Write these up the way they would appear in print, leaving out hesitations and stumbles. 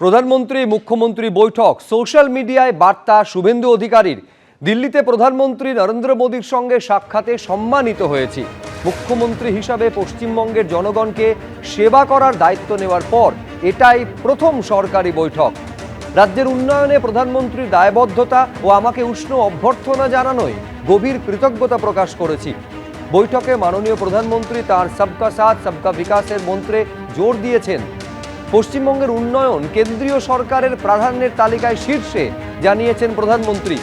প্রধানমন্ত্রী মুখ্যমন্ত্রী বৈঠক, সোশ্যাল মিডিয়ায় বার্তা শুভেন্দু অধিকারীর। দিল্লিতে প্রধানমন্ত্রী নরেন্দ্র মোদীর সঙ্গে সাক্ষাতে সম্মানিত হয়েছি। মুখ্যমন্ত্রী হিসাবে পশ্চিমবঙ্গের জনগণকে সেবা করার দায়িত্ব নেওয়ার পর এটাই প্রথম সরকারি বৈঠক। রাজ্যের উন্নয়নে প্রধানমন্ত্রীর দায়বদ্ধতা ও আমাকে উষ্ণ অভ্যর্থনা জানানোয় গভীর কৃতজ্ঞতা প্রকাশ করেছি। বৈঠকে মাননীয় প্রধানমন্ত্রী তাঁর সবকা সাথ সবকা বিকাশের মন্ত্রে জোর দিয়েছেন। পশ্চিমবঙ্গের উন্নয়ন কেন্দ্রীয় সরকারের প্রাধান্যের তালিকায় শীর্ষে, জানিয়েছেন প্রধানমন্ত্রী।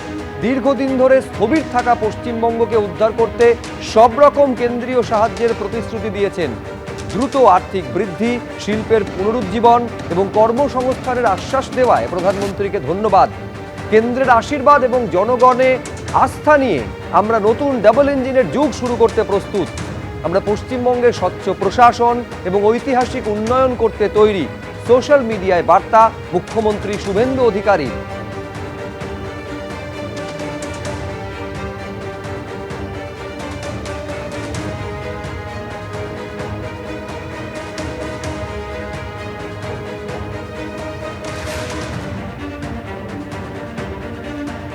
দীর্ঘদিন ধরে স্থবির থাকা পশ্চিমবঙ্গকে উদ্ধার করতে সব রকম কেন্দ্রীয় সাহায্যের প্রতিশ্রুতি দিয়েছেন। দ্রুত আর্থিক বৃদ্ধি, শিল্পের পুনরুজ্জীবন এবং কর্মসংস্থানের আশ্বাস দেওয়ায় প্রধানমন্ত্রীকে ধন্যবাদ। কেন্দ্রের আশীর্বাদ এবং জনগণে আস্থা নিয়ে আমরা নতুন ডাবল ইঞ্জিনের যুগ শুরু করতে প্রস্তুত। আমরা পশ্চিমবঙ্গের স্বচ্ছ প্রশাসন এবং ঐতিহাসিক উন্নয়ন করতে তৈরি। সোশ্যাল মিডিয়ায় বার্তা মুখ্যমন্ত্রী শুভেন্দু অধিকারী।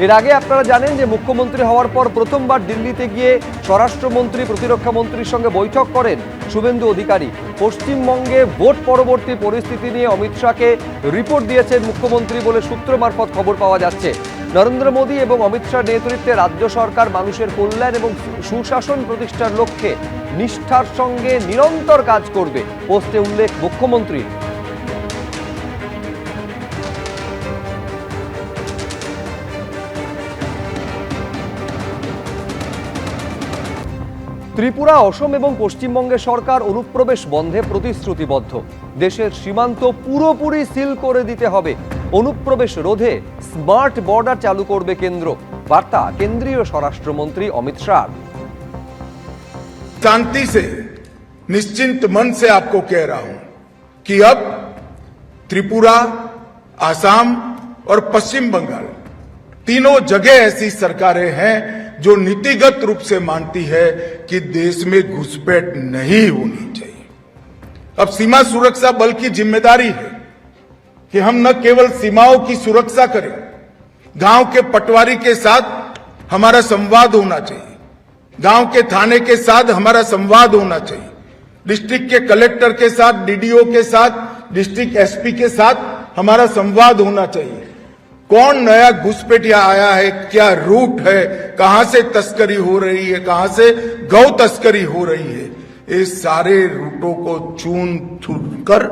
এর আগে আপনারা জানেন যে মুখ্যমন্ত্রী হওয়ার পর প্রথমবার দিল্লিতে গিয়ে স্বরাষ্ট্রমন্ত্রী, প্রতিরক্ষা মন্ত্রীর সঙ্গে বৈঠক করেন শুভেন্দু অধিকারী। পশ্চিমবঙ্গে ভোট পরবর্তী পরিস্থিতি নিয়ে অমিত শাহকে রিপোর্ট দিয়েছেন মুখ্যমন্ত্রী বলে সূত্র মারফত খবর পাওয়া যাচ্ছে। নরেন্দ্র মোদী এবং অমিত শাহ নেতৃত্বে রাজ্য সরকার মানুষের কল্যাণ এবং সুশাসন প্রতিষ্ঠার লক্ষ্যে নিষ্ঠার সঙ্গে নিরন্তর কাজ করবে, পোস্টে উল্লেখ মুখ্যমন্ত্রীর। ত্রিপুরা, অসম এবং পশ্চিমবঙ্গের সরকার অনুপ্রবেশ বন্ধে প্রতিশ্রুতিবদ্ধ। দেশের সীমান্ত পুরোপুরি সিল করে দিতে হবে। অনুপ্রবেশ রোধে স্মার্ট বর্ডার চালু করবে কেন্দ্র। বার্তা কেন্দ্রীয় স্বরাষ্ট্রমন্ত্রী অমিত শাহ। शांति से, निश्चिंत मन से आपको कह रहा हूं कि अब त्रिपुरा, आसाम और पश्चिम बंगाल तीनों जगह ऐसी सरकारें हैं जो नीतिगत रूप से मानती है कि देश में घुसपैठ नहीं होनी चाहिए। अब सीमा सुरक्षा बल की जिम्मेदारी है कि हम न केवल सीमाओं की सुरक्षा करें, गांव के पटवारी के साथ हमारा संवाद होना चाहिए, गांव के थाने के साथ हमारा संवाद होना चाहिए, डिस्ट्रिक्ट के कलेक्टर के साथ, डीडीओ के साथ, डिस्ट्रिक्ट एसपी के साथ हमारा संवाद होना चाहिए। कौन नया घुसपैठिया आया है, क्या रूट है, कहां से तस्करी हो रही है, कहां से गौ तस्करी हो रही है, ये सारे रूटों को चून चून कर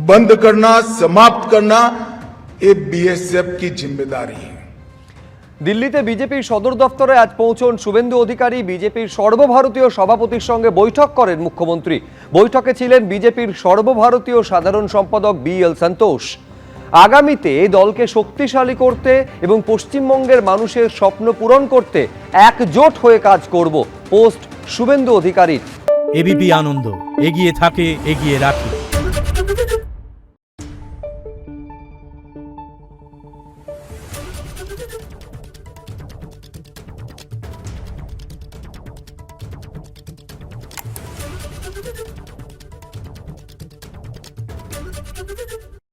बंद करना, समाप्त करना, ये बीएसएफ की जिम्मेदारी है। দিল্লিতে বিজেপির সদর দফতরে আজ পৌঁছন শুভেন্দু অধিকারী। বিজেপির সর্বভারতীয় সভাপতির সঙ্গে বৈঠক করেন মুখ্যমন্ত্রী। বৈঠকে ছিলেন বিজেপির সর্বভারতীয় সাধারণ সম্পাদক BL সন্তোষ। আগামীতে এই দলকে শক্তিশালী করতে এবং পশ্চিমবঙ্গের মানুষের স্বপ্ন পূরণ করতে একজোট হয়ে কাজ করব, পোস্ট শুভেন্দু অধিকারীর। এবিপি আনন্দ, এগিয়ে থাকে, এগিয়ে রাখে।